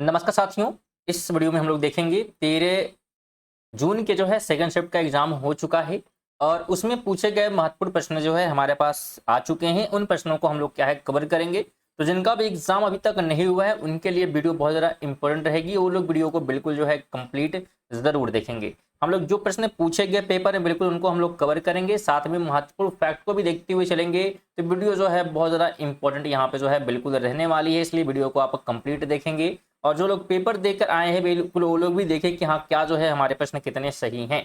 नमस्कार साथियों। इस वीडियो में हम लोग देखेंगे 13 जून के जो है सेकंड शिफ्ट का एग्जाम हो चुका है और उसमें पूछे गए महत्वपूर्ण प्रश्न जो है हमारे पास आ चुके हैं। उन प्रश्नों को हम लोग क्या है कवर करेंगे। तो जिनका भी एग्जाम अभी तक नहीं हुआ है उनके लिए वीडियो बहुत ज़्यादा इंपॉर्टेंट रहेगी। वो लोग वीडियो को बिल्कुल जो है कंप्लीट ज़रूर देखेंगे। हम लोग जो प्रश्न पूछे गए पेपर में बिल्कुल उनको हम लोग कवर करेंगे, साथ में महत्वपूर्ण फैक्ट को भी देखते हुए चलेंगे। तो वीडियो जो है बहुत ज़्यादा इंपॉर्टेंट यहाँ पे जो है बिल्कुल रहने वाली है, इसलिए वीडियो को आप कंप्लीट देखेंगे। और जो लोग पेपर देकर आए हैं बिल्कुल वो लोग भी देखें कि हाँ क्या जो है हमारे प्रश्न कितने सही हैं।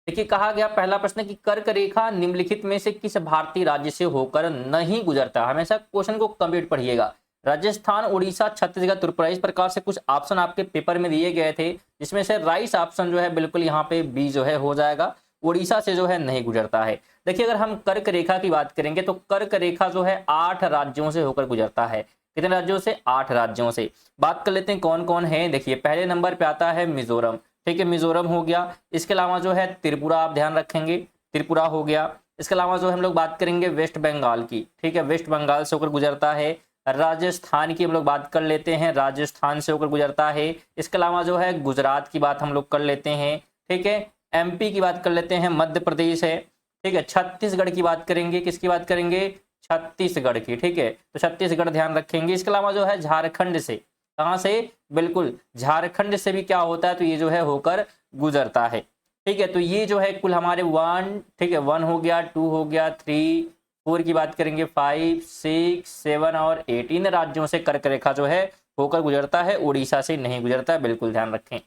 देखिए कहा गया पहला प्रश्न कि कर्क रेखा निम्नलिखित में से किस भारतीय राज्य से होकर नहीं गुजरता। हमेशा क्वेश्चन को कंप्लीट पढ़िएगा। राजस्थान, उड़ीसा, छत्तीसगढ़, त्रिपुरा, इस प्रकार से कुछ ऑप्शन आपके पेपर में दिए गए थे, जिसमें से राइट ऑप्शन जो है बिल्कुल यहाँ पे बी जो है हो जाएगा। उड़ीसा से जो है नहीं गुजरता है। देखिए अगर हम कर्क रेखा की बात करेंगे तो कर्क रेखा जो है 8 राज्यों से होकर गुजरता है। कितने राज्यों से? 8 राज्यों से। बात कर लेते हैं कौन कौन है। देखिए पहले नंबर पे आता है मिजोरम। ठीक है, मिजोरम हो गया। इसके अलावा जो है त्रिपुरा, आप ध्यान रखेंगे, त्रिपुरा हो गया। इसके अलावा जो हम लोग बात करेंगे वेस्ट बंगाल की। ठीक है, वेस्ट बंगाल से होकर गुजरता है। राजस्थान की हम लोग बात कर लेते हैं, राजस्थान से होकर गुजरता है। इसके अलावा जो है गुजरात की बात हम लोग कर लेते हैं। ठीक है, एमपी की बात कर लेते हैं, मध्य प्रदेश है। ठीक है, छत्तीसगढ़ की बात करेंगे, किसकी बात करेंगे? छत्तीसगढ़ की। ठीक है, तो छत्तीसगढ़ ध्यान रखेंगे। इसके अलावा जो है झारखंड से, कहां से? बिल्कुल झारखंड से भी क्या होता है तो ये जो है होकर गुजरता है। ठीक है, तो ये जो है कुल हमारे 1, ठीक है 1 हो गया, 2 हो गया, 3, 4 की बात करेंगे, 5, 6, 7 और 8, इन राज्यों से कर्क रेखा जो है होकर गुजरता है। उड़ीसा से नहीं गुजरता है, बिल्कुल ध्यान रखें।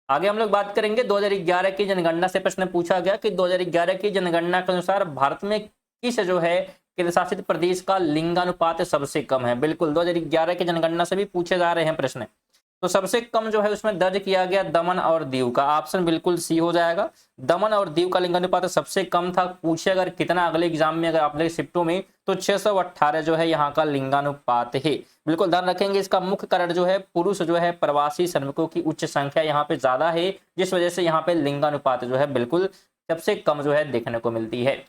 आगे हम लोग बात करेंगे 2011 की जनगणना से प्रश्न पूछा गया कि 2011 की जनगणना के अनुसार भारत में किस जो है केंद्र शासित प्रदेश का लिंगानुपात सबसे कम है। बिल्कुल 2011 की जनगणना से भी पूछे जा रहे हैं प्रश्न। तो सबसे कम जो है उसमें दर्ज किया गया दमन और दीव का। ऑप्शन बिल्कुल सी हो जाएगा। दमन और दीव का लिंगानुपात सबसे कम था। पूछे अगर कितना अगले एग्जाम में, अगर अगले शिफ्टों में, तो 618 जो है यहाँ का लिंगानुपात है। बिल्कुल ध्यान रखेंगे। इसका मुख्य कारण जो है पुरुष जो है प्रवासी श्रमिकों की उच्च संख्या यहाँ पे ज्यादा है, जिस वजह से यहाँ पे लिंगानुपात जो है बिल्कुल सबसे कम जो है देखने को मिलती है।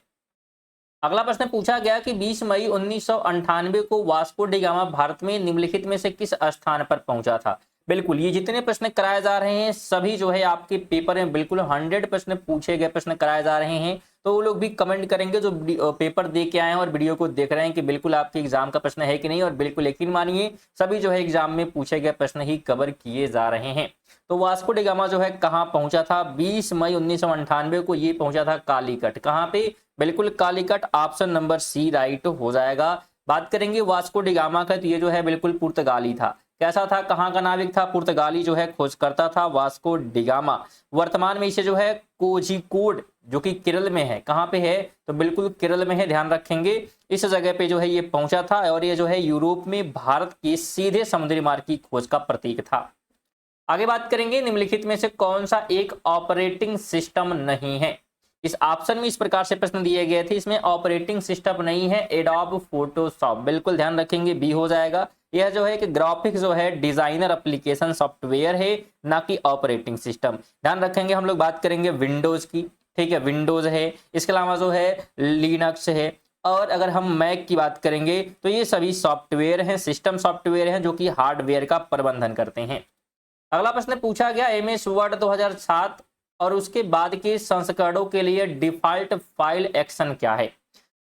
अगला प्रश्न पूछा गया कि 20 मई 1998 को वास्को डी गामा भारत में निम्नलिखित में से किस स्थान पर पहुंचा था। बिल्कुल ये जितने प्रश्न कराए जा रहे हैं सभी जो है आपके पेपर में बिल्कुल 100 प्रश्न पूछे गए प्रश्न कराए जा रहे हैं। तो वो लोग भी कमेंट करेंगे जो पेपर दे के आए हैं और वीडियो को देख रहे हैं कि बिल्कुल आपके एग्जाम का प्रश्न है कि नहीं। और बिल्कुल यकीन मानिए सभी जो है एग्जाम में पूछे गए प्रश्न ही कवर किए जा रहे हैं। तो वास्को डी गामा जो है कहाँ पहुंचा था? 20 मई 1998 को ये पहुंचा था कालीकट। कहाँ पे? बिल्कुल Calicut. Option number C right हो जाएगा। बात करेंगे वास्को डी गामा का, तो ये जो है बिल्कुल पुर्तगाली था। कैसा था? कहाँ का नाविक था? पुर्तगाली जो है खोज करता था वास्को डी गामा। वर्तमान में इसे जो है कोझिकोड जो कि केरल में है, कहाँ पे है? तो बिल्कुल केरल में है, ध्यान रखेंगे। इस जगह पे जो है ये पहुंचा था और ये जो है यूरोप में भारत के सीधे समुद्री मार्ग की खोज का प्रतीक था। आगे बात करेंगे निम्नलिखित में से कौन सा एक ऑपरेटिंग सिस्टम नहीं है। इस ऑप्शन में इस प्रकार से प्रश्न दिए गए थे, इसमें ऑपरेटिंग सिस्टम नहीं है। एडोब फोटोशॉप, बिल्कुल ध्यान रखेंगे बी हो जाएगा। यह जो है कि ग्राफिक्स जो है डिजाइनर एप्लीकेशन सॉफ्टवेयर है, ना कि ऑपरेटिंग सिस्टम। ध्यान रखेंगे। हम लोग बात करेंगे विंडोज की। ठीक है, विंडोज है। इसके अलावा जो है लिनक्स है। और अगर हम मैक की बात करेंगे तो ये सभी सॉफ्टवेयर हैं, सिस्टम सॉफ्टवेयर हैं जो कि हार्डवेयर का प्रबंधन करते हैं। अगला प्रश्न पूछा गया एमएस वर्ड 2007 और उसके बाद के संस्करणों के लिए डिफॉल्ट फाइल एक्शन क्या है।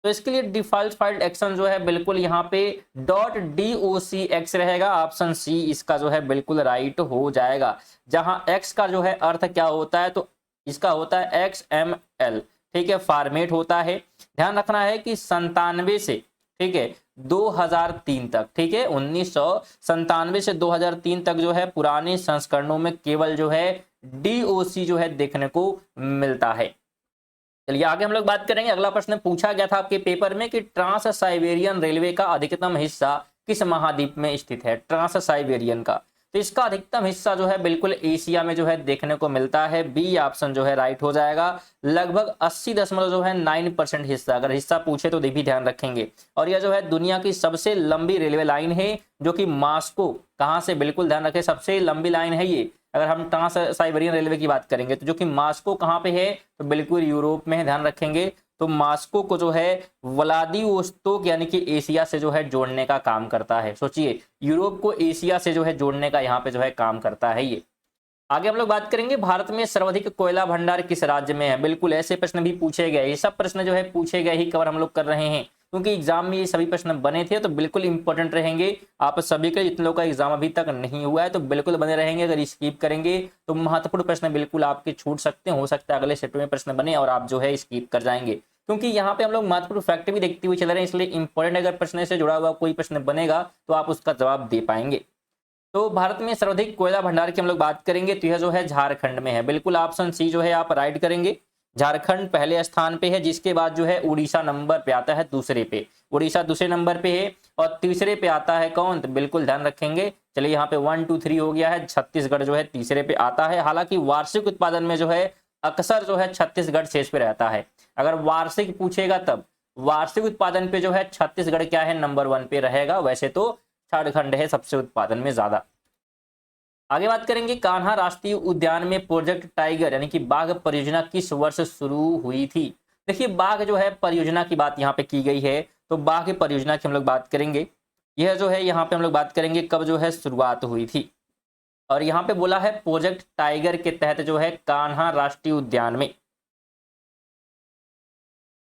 तो इसके लिए डिफॉल्ट फाइल एक्शन जो है बिल्कुल यहाँ पे .docx रहेगा। ऑप्शन सी इसका जो है बिल्कुल राइट हो जाएगा। जहां x का जो है अर्थ क्या होता है तो इसका होता है XML। ठीक है, फॉर्मेट होता है। ध्यान रखना है कि 97 से, ठीक है, 2003 तक, ठीक है 1997 से 2003 तक जो है पुराने संस्करणों में केवल जो है DOC जो है देखने को मिलता है। चलिए आगे हम लोग बात करेंगे। अगला प्रश्न पूछा गया था आपके पेपर में कि ट्रांस साइबेरियन रेलवे का अधिकतम हिस्सा किस महाद्वीप में स्थित है। ट्रांस साइबेरियन का, तो इसका अधिकतम हिस्सा जो है बिल्कुल एशिया में जो है देखने को मिलता है। बी ऑप्शन जो है राइट हो जाएगा। लगभग 80.9% हिस्सा, अगर हिस्सा पूछे तो भी ध्यान रखेंगे। और यह जो है दुनिया की सबसे लंबी रेलवे लाइन है जो कि मॉस्को, कहां से? बिल्कुल ध्यान रखें, सबसे लंबी लाइन है ये। अगर हम ट्रांस साइबेरियन रेलवे की बात करेंगे तो जो कि मॉस्को कहाँ पे है तो बिल्कुल यूरोप में है, ध्यान रखेंगे। तो मास्को को जो है व्लादिवोस्तोक यानी कि एशिया से जो है जोड़ने का काम करता है। सोचिए, यूरोप को एशिया से जो है जोड़ने का यहाँ पे जो है काम करता है ये। आगे हम लोग बात करेंगे भारत में सर्वाधिक कोयला भंडार किस राज्य में है। बिल्कुल ऐसे प्रश्न भी पूछे गए, ये सब प्रश्न जो है पूछे गए ही कवर हम लोग कर रहे हैं, क्योंकि एग्जाम में ये सभी प्रश्न बने थे तो बिल्कुल इंपॉर्टेंट रहेंगे। आप सभी के जितने लोगों का एग्जाम अभी तक नहीं हुआ है तो बिल्कुल बने रहेंगे। अगर स्किप करेंगे तो महत्वपूर्ण प्रश्न बिल्कुल आपके छूट सकते हैं, हो सकता है अगले सेट में प्रश्न बने और आप जो है स्किप कर जाएंगे, क्योंकि यहाँ पे हम लोग महत्वपूर्ण फैक्ट भी देखते हुए चल रहे हैं, इसलिए इंपॉर्टेंट अगर प्रश्न से जुड़ा हुआ कोई प्रश्न बनेगा तो आप उसका जवाब दे पाएंगे। तो भारत में सर्वाधिक कोयला भंडार की हम लोग बात करेंगे तो यह जो है झारखंड में है। बिल्कुल ऑप्शन सी जो है आप राइट करेंगे, झारखंड पहले स्थान पे है, जिसके बाद जो है उड़ीसा नंबर पे आता है दूसरे पे, उड़ीसा दूसरे नंबर पे है, और तीसरे पे आता है कौन, तो बिल्कुल ध्यान रखेंगे। चलिए यहाँ पे 1 2 3 हो गया है, छत्तीसगढ़ जो है तीसरे पे आता है। हालांकि वार्षिक उत्पादन में जो है अक्सर जो है छत्तीसगढ़ शेष पे रहता है, अगर वार्षिक पूछेगा तब वार्षिक उत्पादन पे जो है छत्तीसगढ़ क्या है, नंबर 1 पे रहेगा। वैसे तो झारखंड है सबसे उत्पादन में ज्यादा। आगे बात करेंगे कान्हा राष्ट्रीय उद्यान में प्रोजेक्ट टाइगर यानी कि बाघ परियोजना किस वर्ष शुरू हुई थी। देखिए बाघ जो है परियोजना की बात यहाँ पे की गई है, तो बाघ परियोजना की हम लोग बात करेंगे। यह जो है यहाँ पे हम लोग बात करेंगे कब जो है शुरुआत हुई थी, और यहाँ पे बोला है प्रोजेक्ट टाइगर के तहत जो है कान्हा राष्ट्रीय उद्यान में।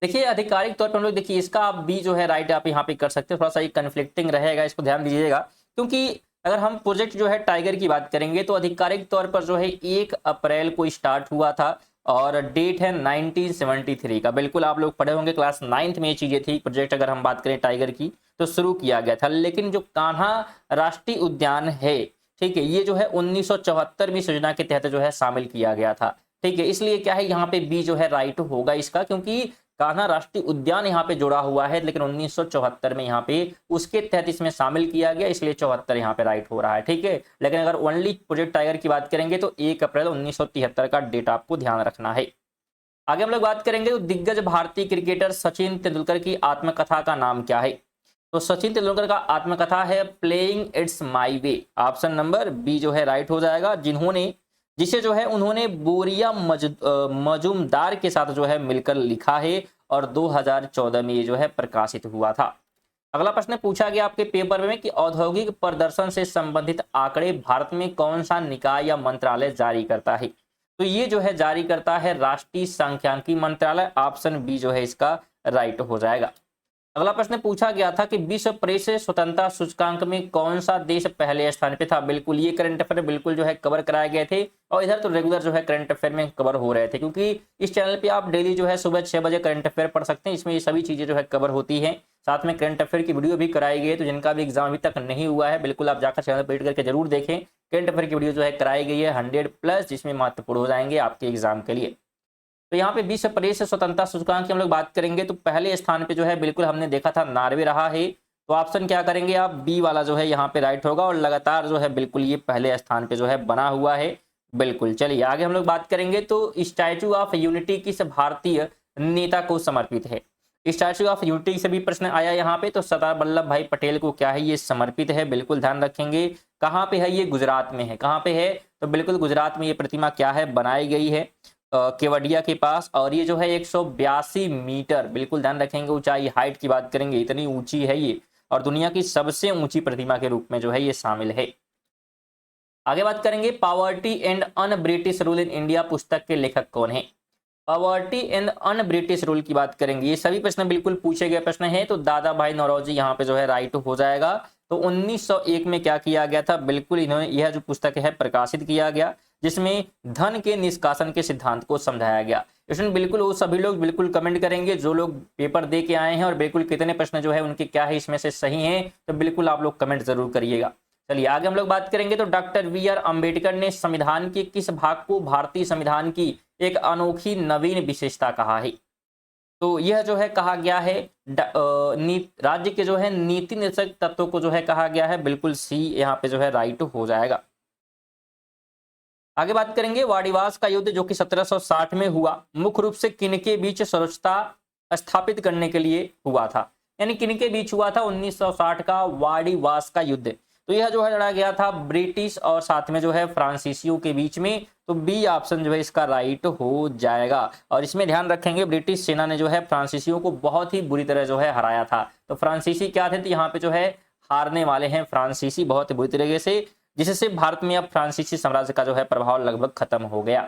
देखिए आधिकारिक तौर पर हम लोग देखिए इसका आप भी जो है राइट आप यहाँ पे कर सकते हैं, थोड़ा सा ये कन्फ्लिक्टिंग रहेगा, इसको ध्यान दीजिएगा, क्योंकि अगर हम प्रोजेक्ट जो है टाइगर की बात करेंगे तो आधिकारिक तौर पर जो है 1 अप्रैल को स्टार्ट हुआ था और डेट है 1973 का। बिल्कुल आप लोग पढ़े होंगे क्लास 9th में ये चीजें थी। प्रोजेक्ट अगर हम बात करें टाइगर की तो शुरू किया गया था, लेकिन जो कान्हा राष्ट्रीय उद्यान है, ठीक है, ये जो है 1974 में इस योजना के तहत जो है शामिल किया गया था। ठीक है, इसलिए क्या है यहाँ पे बी जो है राइट होगा इसका, क्योंकि कान्हा राष्ट्रीय उद्यान यहाँ पे जुड़ा हुआ है, लेकिन 1974 में यहाँ पे उसके तहत इसमें शामिल किया गया, इसलिए 74 यहाँ पे राइट हो रहा है। ठीक है, लेकिन अगर ओनली प्रोजेक्ट टाइगर की बात करेंगे तो 1 अप्रैल 1973 का डेट आपको ध्यान रखना है। आगे हम लोग बात करेंगे तो दिग्गज भारतीय क्रिकेटर सचिन तेंदुलकर की आत्मकथा का नाम क्या है। तो सचिन तेंदुलकर का आत्मकथा है playing it's my way. Option number B जो है राइट हो जाएगा, जिसे जो है उन्होंने बोरिया मजूमदार के साथ जो है मिलकर लिखा है और 2014 में ये जो है प्रकाशित हुआ था। अगला प्रश्न पूछा गया आपके पेपर में कि औद्योगिक प्रदर्शन से संबंधित आंकड़े भारत में कौन सा निकाय या मंत्रालय जारी करता है। तो ये जो है जारी करता है राष्ट्रीय सांख्यिकी मंत्रालय। ऑप्शन बी जो है इसका राइट हो जाएगा। अगला प्रश्न पूछा गया था कि विश्व प्रेस स्वतंत्रता सूचकांक में कौन सा देश पहले स्थान पे था। बिल्कुल ये करंट अफेयर बिल्कुल जो है कवर कराए गए थे, और इधर तो रेगुलर जो है करंट अफेयर में कवर हो रहे थे, क्योंकि इस चैनल पे आप डेली जो है सुबह 6 बजे करंट अफेयर पढ़ सकते हैं। इसमें ये सभी चीजें जो है कवर होती हैं, साथ में करंट अफेयर की वीडियो भी कराई गई है, तो जिनका भी एग्जाम अभी तक नहीं हुआ है बिल्कुल आप जाकर चैनल पर करके जरूर देखें। करंट अफेयर की वीडियो जो है कराई गई है 100+, जिसमें महत्वपूर्ण हो जाएंगे आपके एग्जाम के लिए। तो यहाँ पे विश्व प्रेस स्वतंत्रता सूचकांक की हम लोग बात करेंगे तो पहले स्थान पे जो है बिल्कुल हमने देखा था नॉर्वे रहा है, तो ऑप्शन क्या करेंगे आप, बी वाला जो है यहाँ पे राइट होगा, और लगातार जो है बिल्कुल ये पहले स्थान पे जो है बना हुआ है। बिल्कुल चलिए आगे हम लोग बात करेंगे तो स्टैचू ऑफ यूनिटी किस भारतीय नेता को समर्पित है। स्टैचू ऑफ यूनिटी से भी प्रश्न आया यहाँ पे, तो सरदार वल्लभ भाई पटेल को क्या है ये समर्पित है। बिल्कुल ध्यान रखेंगे, कहाँ पे है ये, गुजरात में है। कहाँ पे है, तो बिल्कुल गुजरात में ये प्रतिमा क्या है बनाई गई है, केवडिया के पास, और ये जो है 182 मीटर, बिल्कुल ध्यान रखेंगे ऊंचाई, हाइट की बात करेंगे इतनी ऊंची है ये, और दुनिया की सबसे ऊंची प्रतिमा के रूप में जो है ये शामिल है। आगे बात करेंगे poverty and un British rule in India पुस्तक के लेखक कौन है। Poverty and un British rule की बात करेंगे, ये सभी प्रश्न बिल्कुल पूछे गए प्रश्न है, तो दादा भाई नौरोजी यहाँ पे जो है राइट हो जाएगा। तो 1901 में क्या किया गया था, बिल्कुल इन्होंने यह जो पुस्तक है प्रकाशित किया गया, जिसमें धन के निष्कासन के सिद्धांत को समझाया गया। इसमें बिल्कुल वो सभी लोग बिल्कुल कमेंट करेंगे जो लोग पेपर दे के आए हैं, और बिल्कुल कितने प्रश्न जो है उनके क्या है इसमें से सही हैं, तो बिल्कुल आप लोग कमेंट जरूर करिएगा। चलिए आगे हम लोग बात करेंगे तो डॉक्टर बी.आर. अम्बेडकर ने संविधान के किस भाग को भारतीय संविधान की एक अनोखी नवीन विशेषता कहा है। तो यह जो है कहा गया है राज्य के जो है नीति निर्देशक तत्वों को जो है कहा गया है। बिल्कुल सी यहाँ पे जो है राइट हो जाएगा। आगे बात करेंगे वाड़ीवास का युद्ध जो कि 1760 में हुआ, मुख्य रूप से किनके बीच सर्वोच्चता स्थापित करने के लिए हुआ था, यानी किनके बीच हुआ था 1960 का वाड़ीवास का युद्ध। तो यह जो है लड़ा गया था ब्रिटिश और साथ में जो है फ्रांसीसियों के बीच में। तो बी ऑप्शन जो है इसका राइट हो जाएगा। और इसमें ध्यान रखेंगे ब्रिटिश सेना ने जो है फ्रांसीसियों को बहुत ही बुरी तरह जो है हराया था। तो फ्रांसीसी क्या थे, तो यहाँ पे जो है हारने वाले हैं फ्रांसीसी बहुत ही बुरी तरीके से, जिससे भारत में अब फ्रांसीसी साम्राज्य का जो है प्रभाव लगभग खत्म हो गया।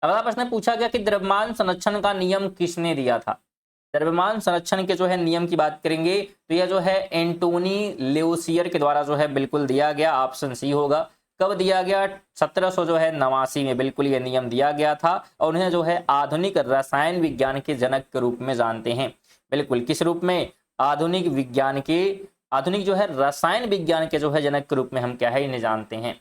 अगला प्रश्न पूछा गया कि द्रव्यमान संरक्षण का नियम किसने दिया था। द्रव्यमान संरक्षण के जो है नियम की बात करेंगे तो यह जो है एंटोनी लेओसियर के द्वारा जो है बिल्कुल दिया गया, ऑप्शन सी होगा। कब दिया गया, 1700 जो है 89 में बिल्कुल यह नियम दिया गया था। और उन्हें जो है आधुनिक रसायन विज्ञान के जनक के रूप में जानते हैं। बिल्कुल किस रूप में, आधुनिक विज्ञान के, आधुनिक जो है रसायन विज्ञान के जो है जनक के रूप में हम क्या है इन्हें जानते हैं।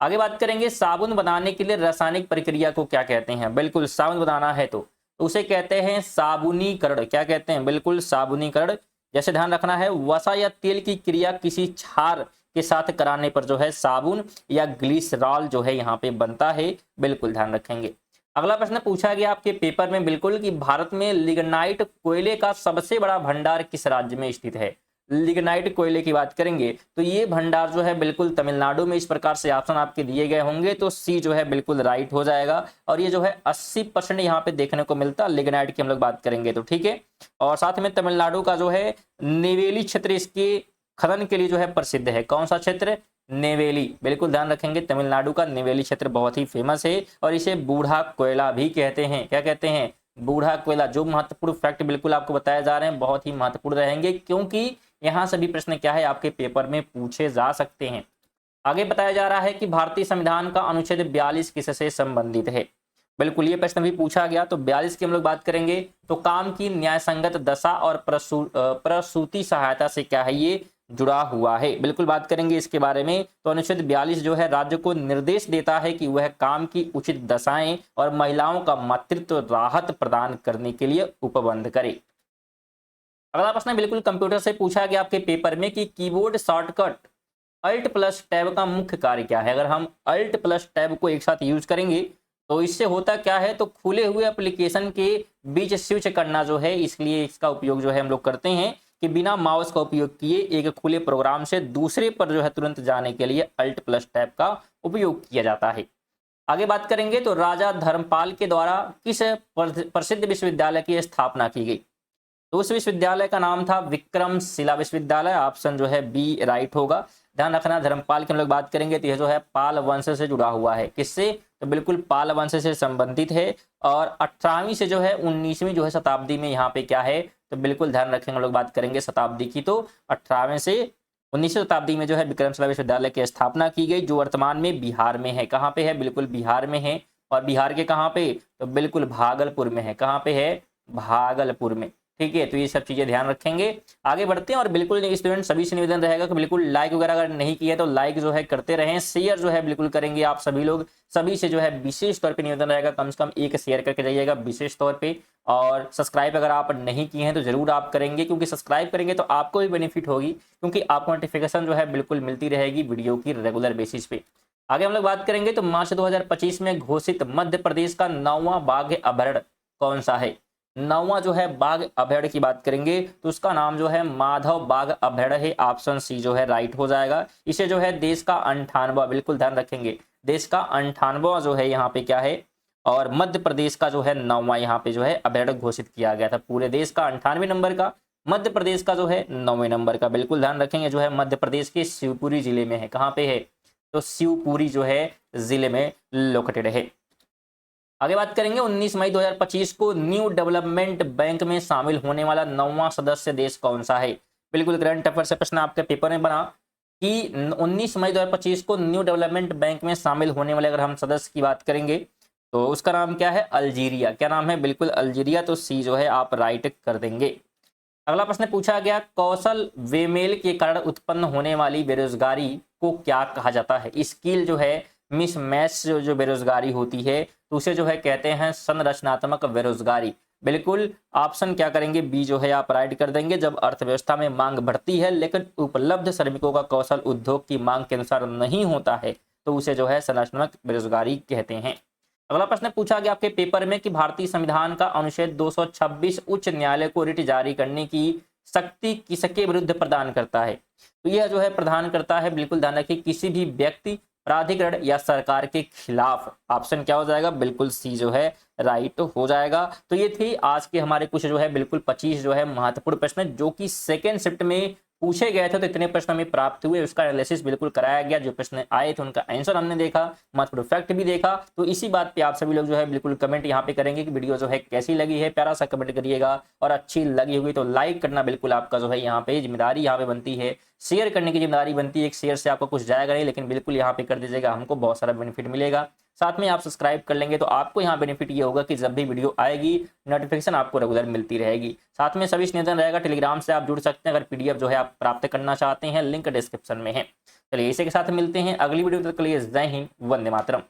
आगे बात करेंगे साबुन बनाने के लिए रासायनिक प्रक्रिया को क्या कहते हैं। बिल्कुल साबुन बनाना है तो उसे कहते हैं साबुनीकरण। क्या कहते हैं, बिल्कुल साबुनीकरण। जैसे ध्यान रखना है वसा या तेल की क्रिया किसी क्षार के साथ कराने पर जो है साबुन या ग्लिसरॉल जो है यहाँ पे बनता है। बिल्कुल ध्यान रखेंगे। अगला प्रश्न पूछा गया आपके पेपर में बिल्कुल कि भारत में लिग्नाइट कोयले का सबसे बड़ा भंडार किस राज्य में स्थित है। लिग्नाइट कोयले की बात करेंगे तो ये भंडार जो है बिल्कुल तमिलनाडु में। इस प्रकार से ऑप्शन आपके दिए गए होंगे तो सी जो है बिल्कुल राइट हो जाएगा। और ये जो है 80% यहाँ पे देखने को मिलता लिग्नाइट की हम लोग बात करेंगे तो ठीक है। और साथ में तमिलनाडु का जो है नेवेली क्षेत्र इसके खनन के लिए जो है प्रसिद्ध है। कौन सा क्षेत्र, नेवेली। बिल्कुल ध्यान रखेंगे तमिलनाडु का नेवेली क्षेत्र बहुत ही फेमस है और इसे बूढ़ा कोयला भी कहते हैं। क्या कहते हैं, बूढ़ा कोयला। जो महत्वपूर्ण फैक्ट बिल्कुल आपको बताए जा रहे हैं बहुत ही महत्वपूर्ण रहेंगे, क्योंकि यहाँ सभी प्रश्न क्या है आपके पेपर में पूछे जा सकते हैं। आगे बताया जा रहा है कि भारतीय संविधान का अनुच्छेद 42 किससे संबंधित है। बिल्कुल ये प्रश्न भी पूछा गया। तो 42 की हम लोग बात करेंगे तो काम की न्यायसंगत दशा और प्रसूति सहायता से क्या है ये जुड़ा हुआ है। बिल्कुल बात करेंगे इसके बारे में। तो अनुच्छेद 42 जो है राज्य को निर्देश देता है कि वह काम की उचित दशाएं और महिलाओं का मातृत्व राहत प्रदान करने के लिए उपबंध करे। अगला प्रश्न बिल्कुल कंप्यूटर से पूछा गया आपके पेपर में कि keyboard shortcut alt plus tab का मुख्य कार्य क्या है। अगर हम अल्ट प्लस टैब को एक साथ यूज करेंगे तो इससे होता क्या है, तो खुले हुए एप्लीकेशन के बीच स्विच करना जो है, इसलिए इसका उपयोग जो है हम लोग करते हैं कि बिना माउस का उपयोग किए एक खुले प्रोग्राम से दूसरे पर जो है तुरंत जाने के लिए अल्ट प्लस टैब का उपयोग किया जाता है। आगे बात करेंगे तो राजा धर्मपाल के द्वारा किस प्रसिद्ध विश्वविद्यालय की स्थापना की गई। तो उस विश्वविद्यालय का नाम था विक्रमशिला विश्वविद्यालय। ऑप्शन जो है बी राइट होगा। ध्यान रखना धर्मपाल की हम लोग बात करेंगे तो यह जो है पाल वंश से जुड़ा हुआ है। किससे, तो बिल्कुल पाल वंश से संबंधित है। और 18वीं से जो है 19वीं जो है शताब्दी में यहाँ पे क्या है, तो बिल्कुल ध्यान रखेंगे हम लोग बात करेंगे शताब्दी की। तो 18वें से 19वीं शताब्दी में जो है विक्रमशिला विश्वविद्यालय की स्थापना की गई, जो वर्तमान में बिहार में है। कहाँ पे है, बिल्कुल बिहार में है। और बिहार के कहाँ पे, तो बिल्कुल भागलपुर में है। कहाँ पे है, भागलपुर में। ठीक है, तो ये सब चीजें ध्यान रखेंगे। आगे बढ़ते हैं। और बिल्कुल स्टूडेंट सभी से निवेदन रहेगा कि बिल्कुल लाइक वगैरह अगर नहीं किया तो लाइक जो है करते रहें। शेयर जो है बिल्कुल करेंगे आप सभी लोग। सभी से जो है विशेष तौर पे निवेदन रहेगा कम से कम एक शेयर करके जाइएगा विशेष तौर पे। और सब्सक्राइब अगर आप नहीं किए हैं तो जरूर आप करेंगे, क्योंकि सब्सक्राइब करेंगे तो आपको भी बेनिफिट होगी, क्योंकि आपको नोटिफिकेशन जो है बिल्कुल मिलती रहेगी वीडियो की रेगुलर बेसिस पे। आगे हम लोग बात करेंगे तो मार्च 2025 में घोषित मध्य प्रदेश का 9वां बाघ अभयारण्य कौन सा है। 9वां जो है बाघ अभयारण्य की बात करेंगे तो उसका नाम जो है माधव बाघ अभयारण्य है। ऑप्शन सी जो है राइट हो जाएगा। इसे जो है देश का 98वां, बिल्कुल ध्यान रखेंगे, देश का 98वां जो है यहाँ पे क्या है, और मध्य प्रदेश का जो है 9वां यहाँ पे जो है अभयारण्य घोषित किया गया था। पूरे देश का 98वें नंबर का, मध्य प्रदेश का जो है 9वें नंबर का। बिल्कुल ध्यान रखेंगे, जो है मध्य प्रदेश के शिवपुरी जिले में है। कहाँ पे है, तो शिवपुरी जो है जिले में लोकेटेड है। आगे बात करेंगे 19 मई 2025 को न्यू डेवलपमेंट बैंक में शामिल होने वाला 9वां सदस्य देश कौन सा है। बिल्कुल करंट अफेयर से प्रश्न आपके पेपर में बना कि 19 मई 2025 को न्यू डेवलपमेंट बैंक में शामिल होने वाले अगर हम सदस्य की बात करेंगे तो उसका नाम क्या है, अल्जीरिया। क्या नाम है, बिल्कुल अल्जीरिया। तो सी जो है आप राइट कर देंगे। अगला प्रश्न पूछा गया कौशल विमेल के कारण उत्पन्न होने वाली बेरोजगारी को क्या कहा जाता है। स्किल जो है मिसमैच जो बेरोजगारी होती है तो उसे जो है कहते हैं संरचनात्मक बेरोजगारी। बिल्कुल ऑप्शन क्या करेंगे, बी जो है आप राइट कर देंगे। जब अर्थव्यवस्था में मांग बढ़ती है लेकिन उपलब्ध श्रमिकों का कौशल उद्योग की मांग के अनुसार नहीं होता है तो उसे जो है संरचनात्मक बेरोजगारी कहते हैं। अगला प्रश्न पूछा गया आपके पेपर में कि भारतीय संविधान का अनुच्छेद 226 उच्च न्यायालय को रिट जारी करने की शक्ति किसके विरुद्ध प्रदान करता है? तो यह जो है प्रदान करता है, बिल्कुल ध्यान रखिए, किसी भी व्यक्ति, प्राधिकरण या सरकार के खिलाफ। ऑप्शन क्या हो जाएगा? बिल्कुल सी जो है राइट हो जाएगा। तो ये थी आज के हमारे कुछ जो है बिल्कुल 25 जो है महत्वपूर्ण प्रश्न जो कि सेकेंड शिफ्ट में पूछे गए थे। तो इतने प्रश्न हमें प्राप्त हुए, उसका एनालिसिस बिल्कुल कराया गया, जो प्रश्न आए थे उनका आंसर हमने देखा, महत्वपूर्ण फैक्ट भी देखा। तो इसी बात पे आप सभी लोग जो है बिल्कुल कमेंट यहाँ पे करेंगे कि वीडियो जो है कैसी लगी है, प्यारा सा कमेंट करिएगा, और अच्छी लगी हुई तो लाइक करना बिल्कुल आपका जो है यहाँ पे जिम्मेदारी यहाँ पे बनती है, शेयर करने की जिम्मेदारी बनती है। एक शेयर से आपको कुछ जाएगा नहीं, लेकिन बिल्कुल यहाँ पे कर दीजिएगा, हमको बहुत सारा बेनिफिट मिलेगा। साथ में आप सब्सक्राइब कर लेंगे तो आपको यहाँ बेनिफिट ये होगा कि जब भी वीडियो आएगी नोटिफिकेशन आपको रेगुलर मिलती रहेगी। साथ में सभी निवेदन रहेगा, टेलीग्राम से आप जुड़ सकते हैं अगर पीडीएफ जो है आप प्राप्त करना चाहते हैं, लिंक डिस्क्रिप्शन में है। चलिए इसी के साथ मिलते हैं अगली वीडियो, तक के लिए जय हिंद, वंदे मातरम।